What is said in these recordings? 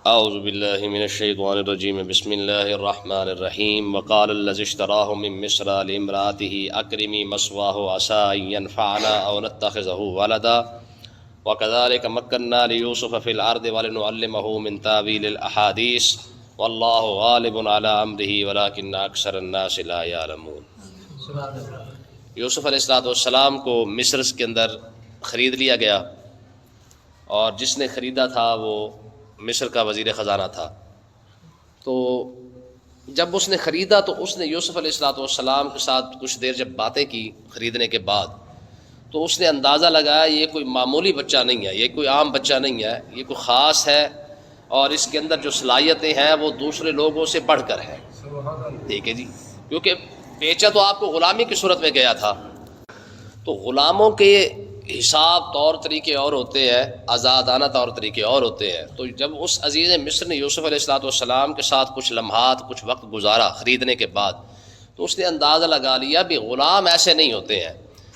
اعوذ باللہ من الشیطان الرجیم بسم اللہ الرحمن الرحیم وقال الذی اشتراہ من مصر لامرأته اکرمی مثواہ عسى ان ینفعنا او نتخذہ ولدا وکذلک مکننا لیوسف فی الارض ولنعلمہ من تاویل الاحادیث واللہ غالب علی امرہ ولکن اکثر الناس لا یعلمون۔ یوسف علیہ السلام کو مصر کے اندر خرید لیا گیا، اور جس نے خریدا تھا وہ مصر کا وزیر خزانہ تھا۔ تو جب اس نے خریدا تو اس نے یوسف علیہ السلام کے ساتھ کچھ دیر جب باتیں کی خریدنے کے بعد، تو اس نے اندازہ لگایا یہ کوئی معمولی بچہ نہیں ہے، یہ کوئی عام بچہ نہیں ہے، یہ کوئی خاص ہے، اور اس کے اندر جو صلاحیتیں ہیں وہ دوسرے لوگوں سے بڑھ کر ہیں۔ ٹھیک ہے جی، کیونکہ بیچا تو آپ کو غلامی کی صورت میں گیا تھا، تو غلاموں کے حساب طور طریقے اور ہوتے ہیں، آزادانہ طور طریقے اور ہوتے ہیں۔ تو جب اس عزیز مصر نے یوسف علیہ السلام کے ساتھ کچھ لمحات کچھ وقت گزارا خریدنے کے بعد، تو اس نے اندازہ لگا لیا بھی غلام ایسے نہیں ہوتے ہیں۔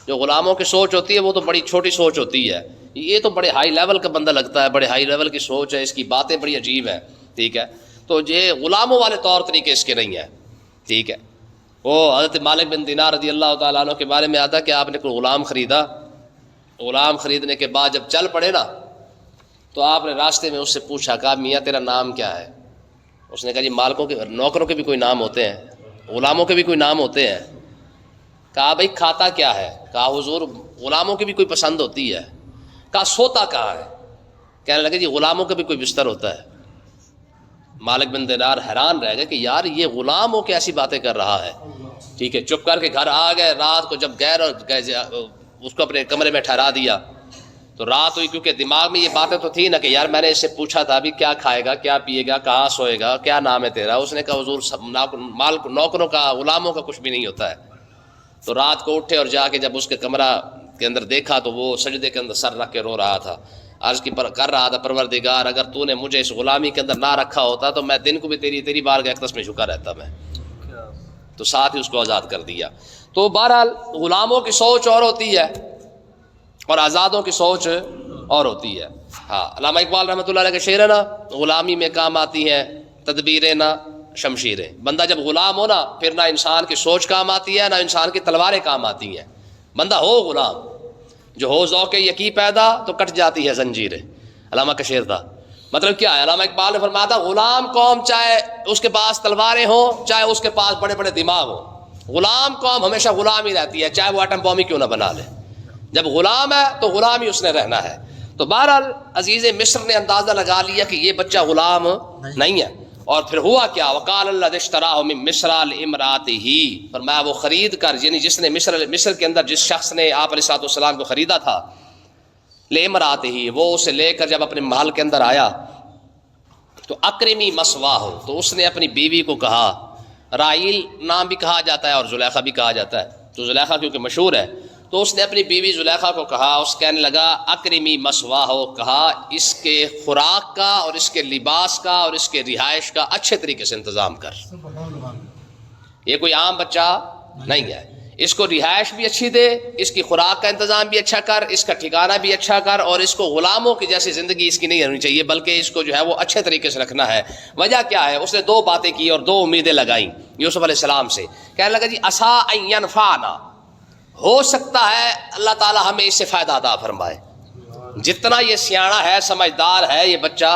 جو غلاموں کی سوچ ہوتی ہے وہ تو بڑی چھوٹی سوچ ہوتی ہے، یہ تو بڑے ہائی لیول کا بندہ لگتا ہے، بڑے ہائی لیول کی سوچ ہے، اس کی باتیں بڑی عجیب ہیں۔ ٹھیک ہے، تو یہ غلاموں والے طور طریقے اس کے نہیں ہیں۔ ٹھیک ہے، وہ حضرت مالک بن دینار رضی اللہ تعالیٰ عنہ کے بارے میں آتا کہ آپ نے کوئی غلام خریدا، غلام خریدنے کے بعد جب چل پڑے نا تو آپ نے راستے میں اس سے پوچھا، کہا میاں تیرا نام کیا ہے؟ اس نے کہا جی مالکوں کے نوکروں کے بھی کوئی نام ہوتے ہیں، غلاموں کے بھی کوئی نام ہوتے ہیں۔ کہا بھائی کھاتا کیا ہے؟ کہا حضور غلاموں کی بھی کوئی پسند ہوتی ہے۔ کہا سوتا کہاں ہے؟ کہنے لگے جی غلاموں کا بھی کوئی بستر ہوتا ہے۔ مالک بن دینار حیران رہ گئے کہ یار یہ غلام ہو کے ایسی باتیں کر رہا ہے۔ ٹھیک ہے، چپ کر کے گھر آ گئے، رات کو جب گئے اور اس کو اپنے کمرے میں ٹھہرا دیا، تو رات ہوئی، کیونکہ دماغ میں یہ باتیں تو تھی نا کہ یار میں نے اس سے پوچھا تھا ابھی کیا کھائے گا، کیا پیے گا، کہاں سوئے گا، کیا نام ہے تیرا؟ اس نے کہا حضور نوکروں کا غلاموں کا کچھ بھی نہیں ہوتا ہے۔ تو رات کو اٹھے اور جا کے جب اس کے کمرہ کے اندر دیکھا تو وہ سجدے کے اندر سر رکھ کے رو رہا تھا، عرض کر رہا تھا پروردگار اگر تو نے مجھے اس غلامی کے اندر نہ رکھا ہوتا تو میں دن کو بھی تیری بارگاہ اقدس میں جھکا رہتا میں۔ تو ساتھ ہی اس کو آزاد کر دیا۔ تو بہرحال غلاموں کی سوچ اور ہوتی ہے اور آزادوں کی سوچ اور ہوتی ہے۔ ہاں، علامہ اقبال رحمۃ اللہ علیہ کے شعر ہے نا، غلامی میں کام آتی ہیں تدبیریں نہ شمشیریں۔ بندہ جب غلام ہو نا پھر نہ انسان کی سوچ کام آتی ہے نہ انسان کی تلواریں کام آتی ہیں۔ بندہ ہو غلام، جو ہو ذوق یقین پیدا تو کٹ جاتی ہے زنجیریں۔ علامہ کا شعر تھا۔ مطلب کیا ہے؟ علامہ اقبال نے فرمایا تھا غلام قوم چاہے اس کے پاس تلواریں ہوں چاہے اس کے پاس بڑے بڑے دماغ ہوں، غلام قوم ہمیشہ غلام ہی رہتی ہے، چاہے وہ ایٹم بم ہی کیوں نہ بنا لے۔ جب غلام ہے تو غلام ہی اس نے رہنا ہے۔ تو بہرحال عزیز مصر نے اندازہ لگا لیا کہ یہ بچہ غلام نہیں ہے، اور پھر ہوا کیا؟ وقال الذی اشتراہ من مصر لامرأته، فرمایا وہ خرید کر، یعنی جس نے مصر کے اندر جس شخص نے آپ علیہ السلام کو خریدا تھا، لامرأته، وہ اسے لے کر جب اپنے محل کے اندر آیا تو اکرمی مثواہ، تو اس نے اپنی بیوی کو کہا، رائل نام بھی کہا جاتا ہے اور زلیخا بھی کہا جاتا ہے، تو زلیخا کیونکہ مشہور ہے تو اس نے اپنی بیوی زلیخا کو کہا، اس کہنے لگا اکرمی مثواہ، کہا اس کے خوراک کا اور اس کے لباس کا اور اس کے رہائش کا اچھے طریقے سے انتظام کر۔ یہ کوئی عام بچہ نہیں ہے، اس کو رہائش بھی اچھی دے، اس کی خوراک کا انتظام بھی اچھا کر، اس کا ٹھکانہ بھی اچھا کر، اور اس کو غلاموں کی جیسی زندگی اس کی نہیں ہونی چاہیے، بلکہ اس کو جو ہے وہ اچھے طریقے سے رکھنا ہے۔ وجہ کیا ہے؟ اس نے دو باتیں کی اور دو امیدیں لگائیں یوسف علیہ السلام سے۔ کہنے لگا جی عسیٰ ان ینفعنا، ہو سکتا ہے اللہ تعالیٰ ہمیں اس سے فائدہ عطا فرمائے۔ جتنا یہ سیاںا ہے، سمجھدار ہے یہ بچہ،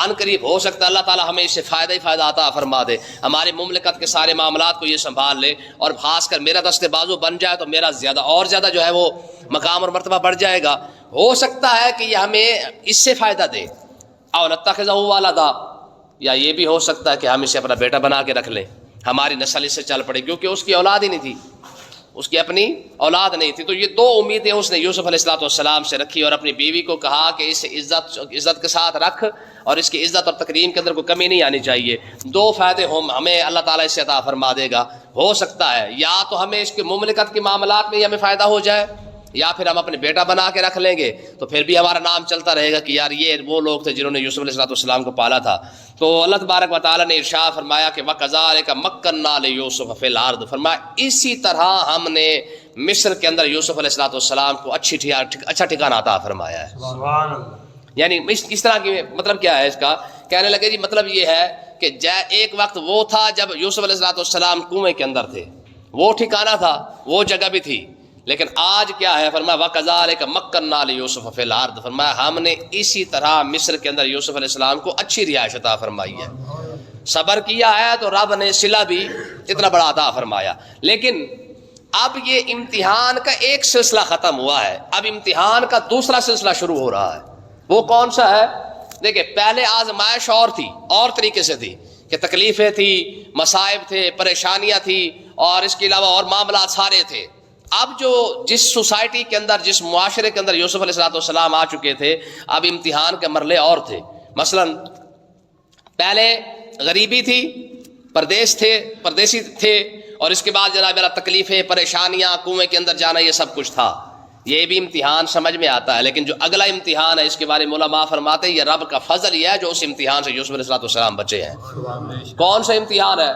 ان قریب ہو سکتا ہے اللہ تعالیٰ ہمیں اس سے فائدہ ہی فائدہ عطا فرما دے، ہمارے مملکت کے سارے معاملات کو یہ سنبھال لے، اور خاص کر میرا دست بازو بن جائے تو میرا زیادہ اور زیادہ جو ہے وہ مقام اور مرتبہ بڑھ جائے گا۔ ہو سکتا ہے کہ یہ ہمیں اس سے فائدہ دے، او نتخذہ ولدا، یا یہ بھی ہو سکتا ہے کہ ہم اسے اپنا بیٹا بنا کے رکھ لیں، ہماری نسل اس سے چل پڑے، کیونکہ اس کی اولاد ہی نہیں تھی، اس کی اپنی اولاد نہیں تھی۔ تو یہ دو امیدیں اس نے یوسف علیہ السلام سے رکھی، اور اپنی بیوی کو کہا کہ اسے عزت کے ساتھ رکھ، اور اس کی عزت اور تکریم کے اندر کوئی کمی نہیں آنی چاہیے۔ دو فائدے ہمیں اللہ تعالیٰ اس سے عطا فرما دے گا۔ ہو سکتا ہے یا تو ہمیں اس کے مملکت کے معاملات میں ہمیں فائدہ ہو جائے، یا پھر ہم اپنے بیٹا بنا کے رکھ لیں گے تو پھر بھی ہمارا نام چلتا رہے گا کہ یار یہ وہ لوگ تھے جنہوں نے یوسف علیہ السلام کو پالا تھا۔ تو اللہ تبارک و تعالیٰ نے ارشاد فرمایا کہ وَكَذَلِكَ مَكَّنَّا لِيُوسُفَ فِي الْأَرْضِ، فرمایا اسی طرح ہم نے مصر کے اندر یوسف علیہ السلام کو اچھا ٹھکانہ عطا فرمایا ہے۔ یعنی اس طرح کی مطلب کیا ہے اس کا کہنے لگے جی مطلب یہ ہے کہ ایک وقت وہ تھا جب یوسف علیہ السلام کنویں کے اندر تھے، وہ ٹھکانہ تھا، وہ جگہ بھی تھی، لیکن آج کیا ہے؟ فرمایا وَكَذَلِكَ مَكَّنَّا لِيُوسُفَ فِي الْأَرْضِ، فرمایا ہم نے اسی طرح مصر کے اندر یوسف علیہ السلام کو اچھی رہائش عطا فرمائی ہے، صبر کیا ہے تو رب نے صلہ بھی اتنا بڑا عطا فرمایا۔ لیکن اب یہ امتحان کا ایک سلسلہ ختم ہوا ہے، اب امتحان کا دوسرا سلسلہ شروع ہو رہا ہے۔ وہ کون سا ہے؟ دیکھیں پہلے آزمائش اور تھی، اور طریقے سے تھی کہ تکلیفیں تھی، مصائب تھے، پریشانیاں تھی، اور اس کے علاوہ اور معاملات سارے تھے۔ اب جو جس سوسائٹی کے اندر، جس معاشرے کے اندر یوسف علیہ السلام آ چکے تھے، اب امتحان کے مرحلے اور تھے۔ مثلا پہلے غریبی تھی، پردیسی تھے، اور اس کے بعد جناب تکلیفیں، پریشانیاں، کنویں کے اندر جانا، یہ سب کچھ تھا۔ یہ بھی امتحان سمجھ میں آتا ہے، لیکن جو اگلا امتحان ہے اس کے بارے میں علماء فرماتے ہیں یہ رب کا فضل یہ ہے جو اس امتحان سے یوسف علیہ السلام بچے ہیں۔ کون سا امتحان ہے؟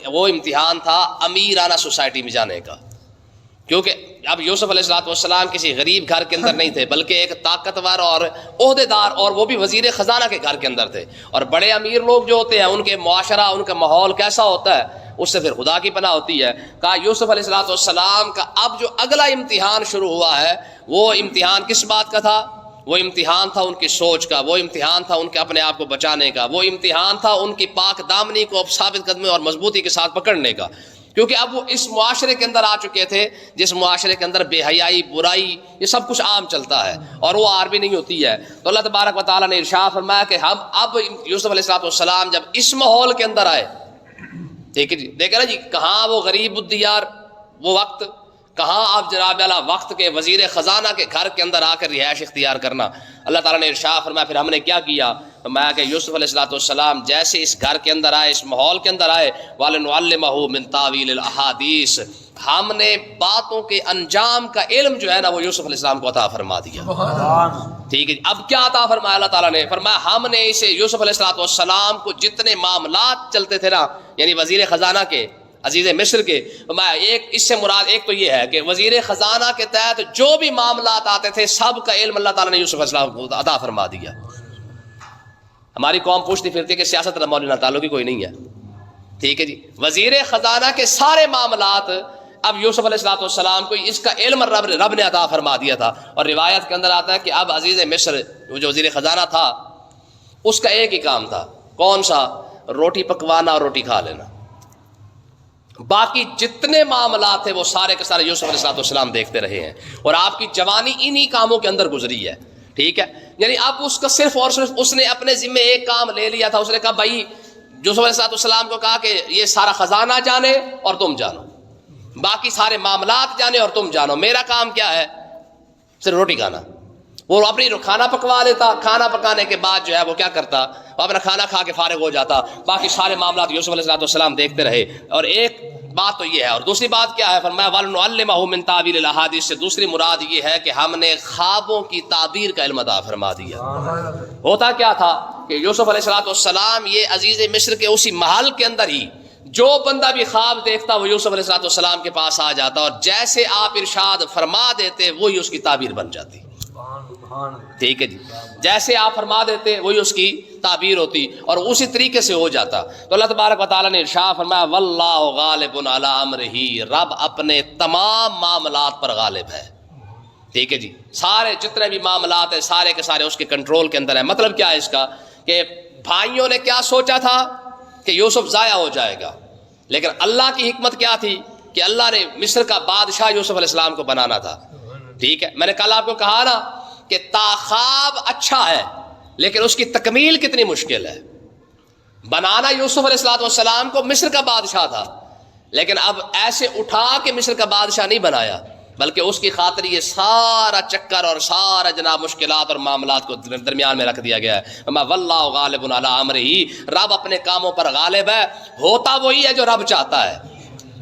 وہ امتحان تھا امیرانہ سوسائٹی میں جانے کا، کیونکہ اب یوسف علیہ السلام کسی غریب گھر کے اندر نہیں تھے، بلکہ ایک طاقتور اور عہدیدار، اور وہ بھی وزیر خزانہ کے گھر کے اندر تھے۔ اور بڑے امیر لوگ جو ہوتے ہیں ان کے معاشرہ، ان کا ماحول کیسا ہوتا ہے، اس سے پھر خدا کی پناہ ہوتی ہے۔ کہا یوسف علیہ السلام کا اب جو اگلا امتحان شروع ہوا ہے، وہ امتحان کس بات کا تھا؟ وہ امتحان تھا ان کی سوچ کا، وہ امتحان تھا ان کے اپنے آپ کو بچانے کا، وہ امتحان تھا ان کی پاک دامنی کو اب ثابت قدمی اور مضبوطی کے ساتھ پکڑنے کا۔ کیونکہ اب وہ اس معاشرے کے اندر آ چکے تھے جس معاشرے کے اندر بے حیائی، برائی، یہ سب کچھ عام چلتا ہے، اور وہ عارضی نہیں ہوتی ہے۔ تو اللہ تبارک و تعالیٰ نے ارشاد فرمایا کہ ہم اب یوسف علیہ السلام جب اس ماحول کے اندر آئے، ٹھیک ہے جی، دیکھیں نا جی، کہاں وہ غریب الدیار وہ وقت، کہاں آپ جناب اعلیٰ وقت کے وزیر خزانہ کے گھر کے اندر آ کر رہائش اختیار کرنا۔ اللہ تعالیٰ نے ارشاد فرمایا پھر ہم نے کیا کیا؟ فرمایا کہ یوسف علیہ السلام جیسے اس گھر کے اندر آئے، اس ماحول کے اندر آئے، وَلَنُعَلِّمَهُ مِن تَأْوِيلِ الْأَحَادِيثِ، ہم نے باتوں کے انجام کا علم جو ہے نا وہ یوسف علیہ السلام کو عطا فرما دیا۔ ٹھیک ہے، اب کیا عطا فرمایا اللہ تعالیٰ نے؟ فرمایا ہم نے اسے یوسف علیہ السلام کو جتنے معاملات چلتے تھے نا، یعنی وزیر خزانہ کے، عزیز مصر کے، فرمایا ایک اس سے مراد ایک تو یہ ہے کہ وزیر خزانہ کے تحت جو بھی معاملات آتے تھے سب کا علم اللہ تعالیٰ نے یوسف علیہ السلام کو عطا فرما دیا۔ ہماری قوم پوچھتی پھرتی ہے کہ سیاست مولانا تعلق ہی کوئی نہیں ہے، ٹھیک ہے جی، وزیر خزانہ کے سارے معاملات اب یوسف علیہ السلام کو اس کا علم رب نے عطا فرما دیا تھا۔ اور روایت کے اندر آتا ہے کہ اب عزیز مصر جو وزیر خزانہ تھا اس کا ایک ہی کام تھا، کون سا؟ روٹی پکوانا اور روٹی کھا لینا۔ باقی جتنے معاملات تھے وہ سارے کے سارے یوسف علیہ السلام دیکھتے رہے ہیں، اور آپ کی جوانی انہی کاموں کے اندر گزری ہے، ٹھیک ہے۔ یعنی اب اس کا صرف اور صرف اس نے اپنے ذمہ ایک کام لے لیا تھا، اس نے کہا بھائی یوسف علیہ السلام کو کہا کہ یہ سارا خزانہ جانے اور تم جانو، باقی سارے معاملات جانے اور تم جانو، میرا کام کیا ہے؟ صرف روٹی کھانا۔ وہ اپنی کھانا پکوا لیتا، کھانا پکانے کے بعد جو ہے وہ کیا کرتا؟ وہ اپنا کھانا کھا کے فارغ ہو جاتا، باقی سارے معاملات یوسف علیہ السلام دیکھتے رہے۔ اور ایک بات تو یہ ہے، اور دوسری بات کیا ہے؟ فرمایا وَلَنُعَلِّمَهُ مِن تَأْوِيلِ الْأَحَادِيثِ سے دوسری مراد یہ ہے کہ ہم نے خوابوں کی تعبیر کا علم عطا فرما دیا۔ ہوتا کیا تھا کہ یوسف علیہ السلام یہ عزیز مصر کے اسی محل کے اندر ہی جو بندہ بھی خواب دیکھتا وہ یوسف علیہ السلام کے پاس آ جاتا، اور جیسے آپ ارشاد فرما دیتے وہی اس کی تعبیر بن جاتی، ٹھیک ہے جی، جیسے آپ فرما دیتے وہی اس کی تعبیر ہوتی، اور اسی طریقے سے ہو جاتا۔ تو اللہ تبارک و تعالیٰ نے ارشاد فرمایا واللہ غالب علی امرہ، رب اپنے تمام معاملات پر غالب ہے، ٹھیک ہے جی، سارے جتنے بھی معاملات ہیں سارے کے سارے اس کے کنٹرول کے اندر ہے۔ مطلب کیا ہے اس کا؟ کہ بھائیوں نے کیا سوچا تھا کہ یوسف ضائع ہو جائے گا، لیکن اللہ کی حکمت کیا تھی کہ اللہ نے مصر کا بادشاہ یوسف علیہ السلام کو بنانا تھا، ٹھیک ہے۔ میں نے کل آپ کو کہا نا کہ خواب اچھا ہے لیکن اس کی تکمیل کتنی مشکل ہے۔ بنانا یوسف علیہ السلام کو مصر کا بادشاہ تھا، لیکن اب ایسے اٹھا کے مصر کا بادشاہ نہیں بنایا، بلکہ اس کی خاطر یہ سارا چکر اور سارا جناب مشکلات اور معاملات کو درمیان میں رکھ دیا گیا ہے۔ واللہ غالب علی امرہ، رب اپنے کاموں پر غالب ہے، ہوتا وہی ہے جو رب چاہتا ہے۔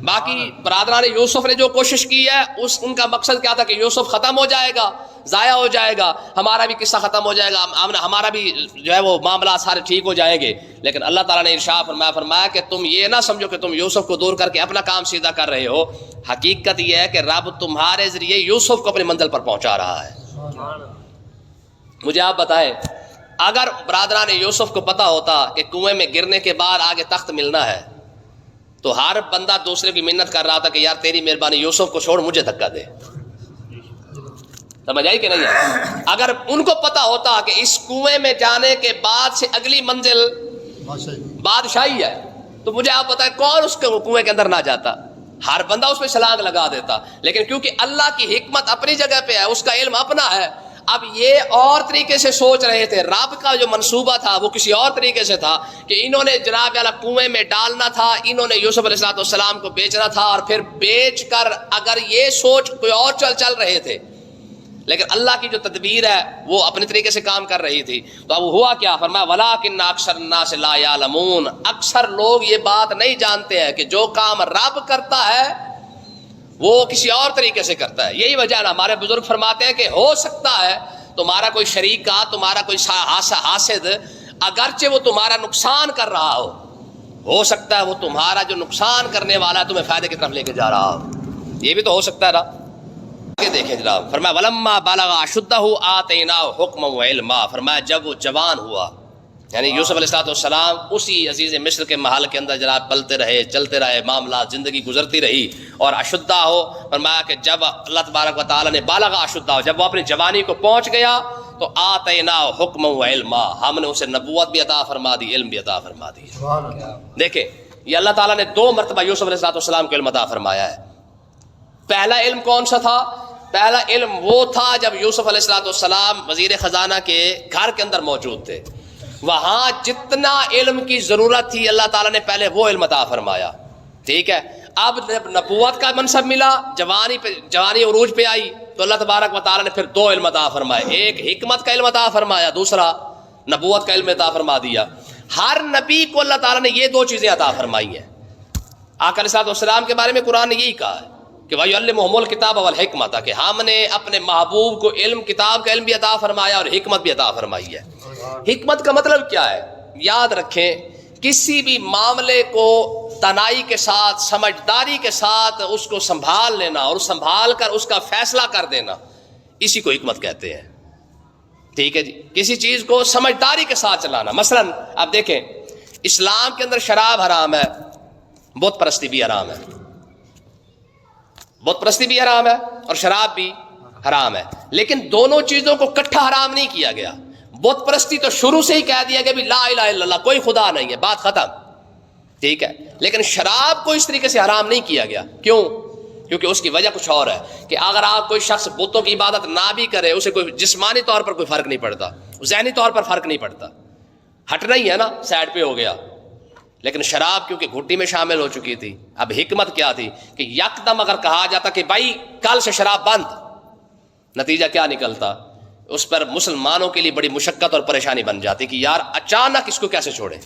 باقی برادران یوسف نے جو کوشش کی ہے ان کا مقصد کیا تھا کہ یوسف ختم ہو جائے گا، ضائع ہو جائے گا، ہمارا بھی قصہ ختم ہو جائے گا، ہمارا بھی جو ہے وہ معاملات سارے ٹھیک ہو جائیں گے۔ لیکن اللہ تعالیٰ نے ارشاد فرمایا کہ تم یہ نہ سمجھو کہ تم یوسف کو دور کر کے اپنا کام سیدھا کر رہے ہو، حقیقت یہ ہے کہ رب تمہارے ذریعے یوسف کو اپنی منزل پر پہنچا رہا ہے۔ مجھے آپ بتائیں اگر برادران یوسف کو پتا ہوتا کہ کنویں میں گرنے کے بعد آگے تخت ملنا ہے تو ہر بندہ دوسرے کی منت کر رہا تھا کہ یار تیری مہربانی یوسف کو چھوڑ مجھے دھکا دے. سمجھ آئی کہ نہیں ہے؟ اگر ان کو پتا ہوتا کہ اس کنویں میں جانے کے بعد سے اگلی منزل بادشاہی ہے تو مجھے آپ پتا ہے کون اس کنویں کے اندر نہ جاتا, ہر بندہ اس میں چھلانگ لگا دیتا. لیکن کیونکہ اللہ کی حکمت اپنی جگہ پہ ہے, اس کا علم اپنا ہے, اب یہ اور طریقے سے سوچ رہے تھے. رب کا جو منصوبہ تھا وہ کسی اور طریقے سے تھا کہ انہوں نے جناب والا کنویں میں ڈالنا تھا, انہوں نے یوسف علیہ السلام کو بیچنا تھا اور پھر بیچ کر اگر یہ سوچ کوئی اور چل رہے تھے. لیکن اللہ کی جو تدبیر ہے وہ اپنے طریقے سے کام کر رہی تھی. تو اب ہوا کیا, فرمایا وَلَٰكِنَّ أَكْثَرَ النَّاسِ لَا يَعْلَمُونَ, اکثر لوگ یہ بات نہیں جانتے ہیں کہ جو کام رب کرتا ہے وہ کسی اور طریقے سے کرتا ہے. یہی وجہ ہے نا, ہمارے بزرگ فرماتے ہیں کہ ہو سکتا ہے تمہارا کوئی شریک کا, تمہارا کوئی حاسد, اگرچہ وہ تمہارا نقصان کر رہا ہو سکتا ہے وہ تمہارا جو نقصان کرنے والا ہے تمہیں فائدے کی طرف لے کے جا رہا ہو. یہ بھی تو ہو سکتا ہے نا. دیکھیں جناب, فرمایا وَلَمَّا بَلَغَ أَشُدَّهُ آتَيْنَاهُ حُكْمًا وَعِلْمًا, فرمایا جب وہ جوان ہوا, یعنی یوسف علیہ السلام اسی عزیز مصر کے محل کے اندر جناب پلتے رہے, چلتے رہے, معاملات زندگی گزرتی رہی. اور اشدہ ہو, فرمایا کہ جب اللہ تبارک و تعالیٰ نے بالغ اشدہ ہو, جب وہ اپنی جوانی کو پہنچ گیا تو آتیناہ حکما و علما, ہم نے اسے نبوت بھی عطا فرما دی, علم بھی عطا فرما دی. دیکھیں یہ اللہ تعالیٰ نے 2 مرتبہ یوسف علیہ السلام کو علم عطا فرمایا ہے. پہلا علم کون سا تھا؟ پہلا علم وہ تھا جب یوسف علیہ السلام وزیر خزانہ کے گھر کے اندر موجود تھے. وہاں جتنا علم کی ضرورت تھی اللہ تعالیٰ نے پہلے وہ علم عطا فرمایا. ٹھیک ہے, اب جب نبوت کا منصب ملا, جوانی عروج پہ آئی تو اللہ تبارک و تعالیٰ نے پھر 2 علم عطا فرمائے. ایک حکمت کا علم عطا فرمایا, دوسرا نبوت کا علم عطا فرما دیا. ہر نبی کو اللہ تعالیٰ نے یہ 2 چیزیں عطا فرمائی ہیں. آقا علیہ السلام کے بارے میں قرآن نے یہی کہا ہے کہ وَيُعَلِّمُهُمُ الْكِتَابَ وَالْحِكْمَةَ, کہ ہم نے اپنے محبوب کو علم, کتاب کا علم بھی عطا فرمایا اور حکمت بھی عطا فرمائی ہے. حکمت کا مطلب کیا ہے؟ یاد رکھیں کسی بھی معاملے کو تنائی کے ساتھ, سمجھداری کے ساتھ اس کو سنبھال لینا اور سنبھال کر اس کا فیصلہ کر دینا, اسی کو حکمت کہتے ہیں. ٹھیک ہے جی, کسی چیز کو سمجھداری کے ساتھ چلانا. مثلا آپ دیکھیں اسلام کے اندر شراب حرام ہے, بت پرستی بھی حرام ہے. بت پرستی بھی حرام ہے اور شراب بھی حرام ہے, لیکن دونوں چیزوں کو اکٹھا حرام نہیں کیا گیا. بت پرستی تو شروع سے ہی کہہ دیا گیا بھی لا الہ الا اللہ, کوئی خدا نہیں ہے, بات ختم. ٹھیک ہے, لیکن شراب کو اس طریقے سے حرام نہیں کیا گیا. کیوں؟ کیونکہ اس کی وجہ کچھ اور ہے کہ اگر آپ کوئی شخص بتوں کی عبادت نہ بھی کرے, اسے کوئی جسمانی طور پر کوئی فرق نہیں پڑتا, ذہنی طور پر فرق نہیں پڑتا, ہٹنا ہی ہے نا, سائڈ پہ ہو گیا. لیکن شراب کیونکہ گھٹی میں شامل ہو چکی تھی, اب حکمت کیا تھی کہ یکدم اگر کہا جاتا کہ بھائی کل سے شراب بند, نتیجہ کیا نکلتا, اس پر مسلمانوں کے لیے بڑی مشقت اور پریشانی بن جاتی کہ یار اچانک اس کو کیسے چھوڑے.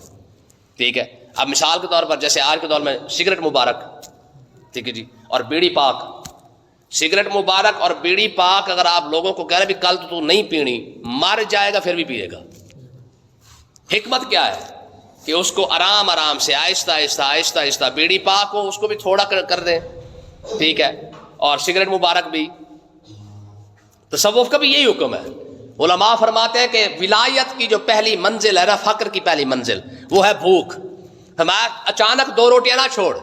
ٹھیک ہے, اب مثال کے طور پر جیسے آج کے دور میں سگریٹ مبارک, ٹھیک ہے جی, اور بیڑی پاک. سگریٹ مبارک اور بیڑی پاک اگر آپ لوگوں کو کہہ رہے بھی کل تو نہیں پینی, مر جائے گا پھر بھی پیے گا. حکمت کیا ہے کہ اس کو آرام آرام سے آہستہ آہستہ بیڑی پاک ہو اس کو بھی تھوڑا کر دیں. ٹھیک ہے, اور سگریٹ مبارک بھی. تصوف کا بھی یہی حکم ہے. علماء فرماتے ہیں کہ ولایت کی جو پہلی منزل ہے نا, فقر کی پہلی منزل, وہ ہے بھوک. ہمارا اچانک 2 روٹیاں نہ چھوڑ.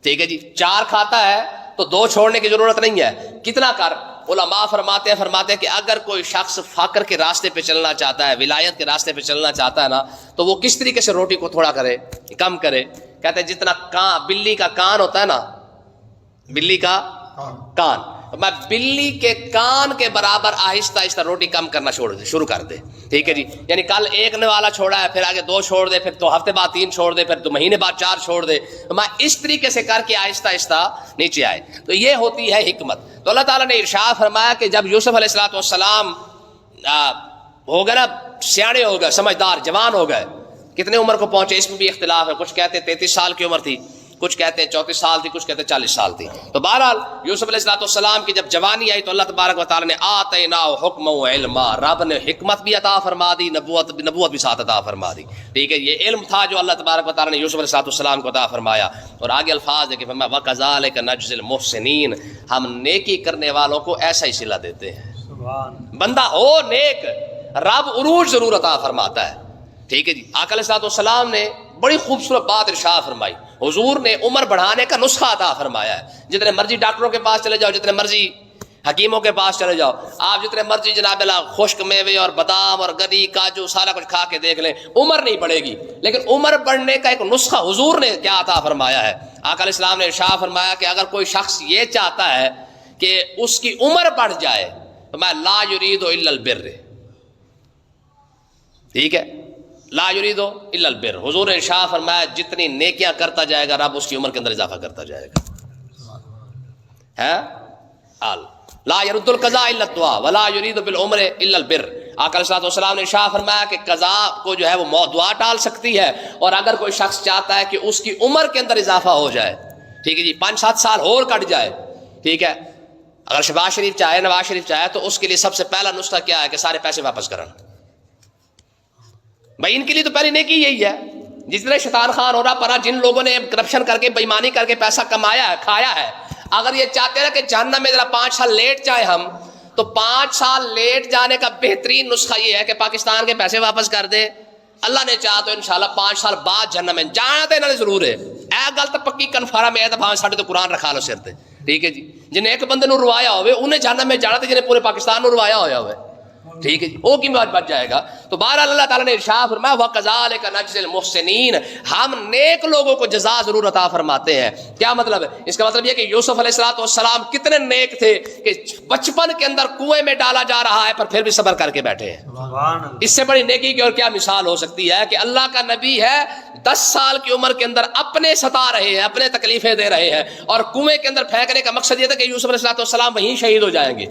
ٹھیک ہے جی, 4 کھاتا ہے تو 2 چھوڑنے کی ضرورت نہیں ہے, کتنا کر. علماء فرماتے ہیں کہ اگر کوئی شخص فقر کے راستے پہ چلنا چاہتا ہے, ولایت کے راستے پہ چلنا چاہتا ہے نا, تو وہ کس طریقے سے روٹی کو تھوڑا کرے, کم کرے. کہتے ہیں جتنا بلی کا کان ہوتا ہے نا, بلی کا کان, میں بلی کے کان کے برابر آہستہ روٹی کم کرنا شروع کر دے. ٹھیک ہے جی, یعنی کل 1 والا چھوڑا ہے, پھر آگے 2 چھوڑ دے, پھر 2 ہفتے بعد 3 چھوڑ دے, پھر 2 مہینے بعد 4 چھوڑ دے. میں اس طریقے سے کر کے آہستہ نیچے آئے. تو یہ ہوتی ہے حکمت. تو اللہ تعالیٰ نے ارشاد فرمایا کہ جب یوسف علیہ السلام ہو گئے نا, سیاڑے ہو گئے, سمجھدار, جوان ہو گئے, کتنے عمر کو پہنچے اس میں بھی اختلاف ہے. کچھ کہتے 33 سال کی عمر تھی, کچھ کہتے 34 سال تھی, کچھ کہتے 40 سال تھی. تو بہرحال یوسف علیہ السلام کی جب جوانی آئی تو اللہ تبارک و تعالیٰ نے آتیناہ حکما و علما, رب نے حکمت بھی عطا فرما دی, نبوت بھی ساتھ عطا فرما دی. ٹھیک ہے, یہ علم تھا جو اللہ تبارک و تعالیٰ نے یوسف علیہ السلام کو عطا فرمایا. اور آگے الفاظ ہے کہ وَكَذَلِكَ نَجْزِي الْمُحْسِنِينَ, ہم نیکی کرنے والوں کو ایسا ہی صلہ دیتے ہیں. بندہ ہو نیک, رب عروج ضرور عطا فرماتا ہے. ٹھیک ہے جی. آقا علیہ الصلوۃ والسلام نے بڑی خوبصورت بات ارشاد فرمائی. حضور نے عمر بڑھانے کا نسخہ عطا فرمایا ہے. جتنے مرضی ڈاکٹروں کے پاس چلے جاؤ, جتنے مرضی حکیموں کے پاس چلے جاؤ, آپ جتنے مرضی جناب اللہ خشک میوے اور بادام اور گری کاجو سارا کچھ کھا کے دیکھ لیں, عمر نہیں بڑھے گی. لیکن عمر بڑھنے کا ایک نسخہ حضور نے کیا عطا فرمایا ہے. آقا علیہ السلام نے ارشاد فرمایا کہ اگر کوئی شخص یہ چاہتا ہے کہ اس کی عمر بڑھ جائے تو میں لا یرید الا البر. ٹھیک ہے, لا یرید الا البر. حضور نے ارشاد فرمایا جتنی نیکیاں کرتا جائے گا رب اس کی عمر کے اندر اضافہ کرتا جائے گا. ہے لا يرد القضاء الا الدعاء ولا يريد بالعمر الا البر. آقا علیہ الصلوۃ والسلام نے ارشاد فرمایا کہ قضا کو جو ہے وہ دعا ٹال سکتی ہے, اور اگر کوئی شخص چاہتا ہے کہ اس کی عمر کے اندر اضافہ ہو جائے, ٹھیک ہے جی, 5-7 سال اور کٹ جائے, ٹھیک ہے, اگر شہباز شریف چاہے, نواز شریف چاہے, تو اس کے لیے سب سے پہلا نسخہ کیا ہے کہ سارے پیسے واپس کرنا. بھائی ان کے لیے تو پہلی نیکی یہی ہے. جس طرح شیطان خان ہو رہا پرا, جن لوگوں نے کرپشن کر کے بےایمانی کر کے پیسہ کمایا ہے, کھایا ہے, اگر یہ چاہتے ہیں کہ جہنم میں ذرا 5 سال لیٹ جائے ہم, تو 5 سال لیٹ جانے کا بہترین نسخہ یہ ہے کہ پاکستان کے پیسے واپس کر دے. اللہ نے چاہا تو انشاءاللہ 5 سال بعد جہنم میں جانا تو انہوں نے ضرور ہے. اے گل تو پکی کنفارم ہے, تو ساڈے تو قرآن رکھا لو سر تے. ٹھیک ہے جی, جنہیں ایک بندے نو روایا ہوئے انہیں جہنم میں جانا, تو جنہیں پورے پاکستان نو روایا ہویا ہوئے, ٹھیک ہے جی, وہ کی بچ جائے گا. تو بہرحال اللہ تعالیٰ نے ارشاد فرمایا وَكَذَلِكَ نَجْزِي الْمُحْسِنِينَ, ہم نیک لوگوں کو جزا ضرور عطا فرماتے ہیں. کیا مطلب ہے اس کا؟ مطلب یہ کہ یوسف علیہ السلام کتنے نیک تھے کہ بچپن کے اندر کنویں میں ڈالا جا رہا ہے پر پھر بھی صبر کر کے بیٹھے ہیں. اس سے بڑی نیکی کی اور کیا مثال ہو سکتی ہے کہ اللہ کا نبی ہے 10 سال کی عمر کے اندر اپنے ستا رہے ہیں, اپنے تکلیفیں دے رہے ہیں, اور کنویں کے اندر پھینکنے کا مقصد یہ تھا کہ یوسف علیہ السلام وہیں شہید ہو جائیں گے.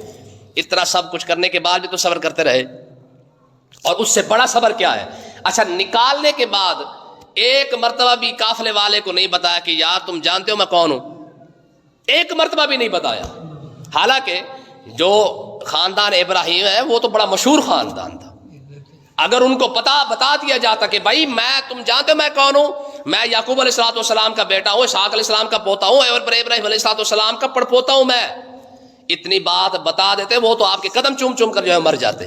اتنا سب کچھ کرنے کے بعد بھی تو صبر کرتے رہے. اور اس سے بڑا صبر کیا ہے؟ اچھا, نکالنے کے بعد ایک مرتبہ بھی قافلے والے کو نہیں بتایا کہ یار تم جانتے ہو میں کون ہوں, ایک مرتبہ بھی نہیں بتایا. حالانکہ جو خاندان ابراہیم ہے وہ تو بڑا مشہور خاندان تھا. اگر ان کو بتا دیا جاتا کہ بھائی میں, تم جانتے ہو میں کون ہوں, میں یعقوب علیہ السلام کا بیٹا ہوں, اسحاق علیہ السلام کا پوتا ہوں, اور ابراہیم علیہ السلام کا پڑپوتا ہوں میں, اتنی بات بتا دیتے وہ تو آپ کے قدم چوم چوم کر جو ہے مر جاتے.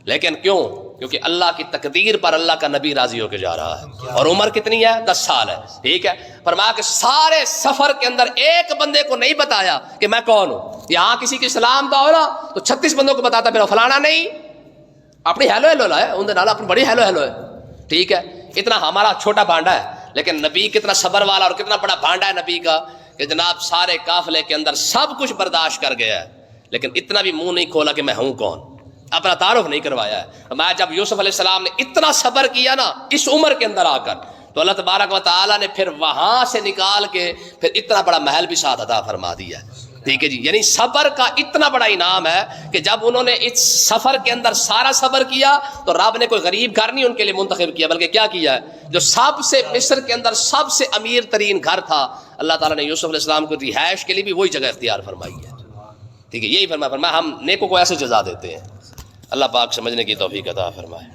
لیکن کیوں؟ کیونکہ اللہ کی تقدیر پر اللہ کا نبی راضی ہو کے جا رہا ہے. اور عمر کتنی ہے؟ 10 سال ہے. ٹھیک ہے, فرمایا کہ سارے سفر کے اندر ایک بندے کو نہیں بتایا کہ میں کون ہوں. یہاں کسی کی سلام دا ہو نا تو 36 بندوں کو بتاتا میرا فلانا نہیں, اپنی ہیلو ہیلو لائے ان نال اپنی بڑی ہیلو ہیلو ہے. ٹھیک ہے, اتنا ہمارا چھوٹا بھانڈا ہے, لیکن نبی کتنا صبر والا اور کتنا بڑا بھانڈا ہے نبی کا کہ جناب سارے قافلے کے اندر سب کچھ برداشت کر گیا ہے, لیکن اتنا بھی منہ نہیں کھولا کہ میں ہوں کون, اپنا تعارف نہیں کروایا ہے. میں جب یوسف علیہ السلام نے اتنا صبر کیا نا اس عمر کے اندر آ کر, تو اللہ تبارک و تعالیٰ نے پھر وہاں سے نکال کے پھر اتنا بڑا محل بھی ساتھ عطا فرما دیا ہے. ٹھیک ہے جی, یعنی صبر کا اتنا بڑا انعام ہے کہ جب انہوں نے اس سفر کے اندر سارا صبر کیا تو رب نے کوئی غریب گھر نہیں ان کے لیے منتخب کیا, بلکہ کیا کیا ہے, جو سب سے مصر کے اندر سب سے امیر ترین گھر تھا, اللہ تعالیٰ نے یوسف علیہ السلام کو رہائش کے لیے بھی وہی جگہ اختیار فرمائی ہے. ٹھیک ہے, یہی فرمایا ہم نیکوں کو ایسے جزا دیتے ہیں. اللہ پاک سمجھنے کی توفیق عطا فرمائے.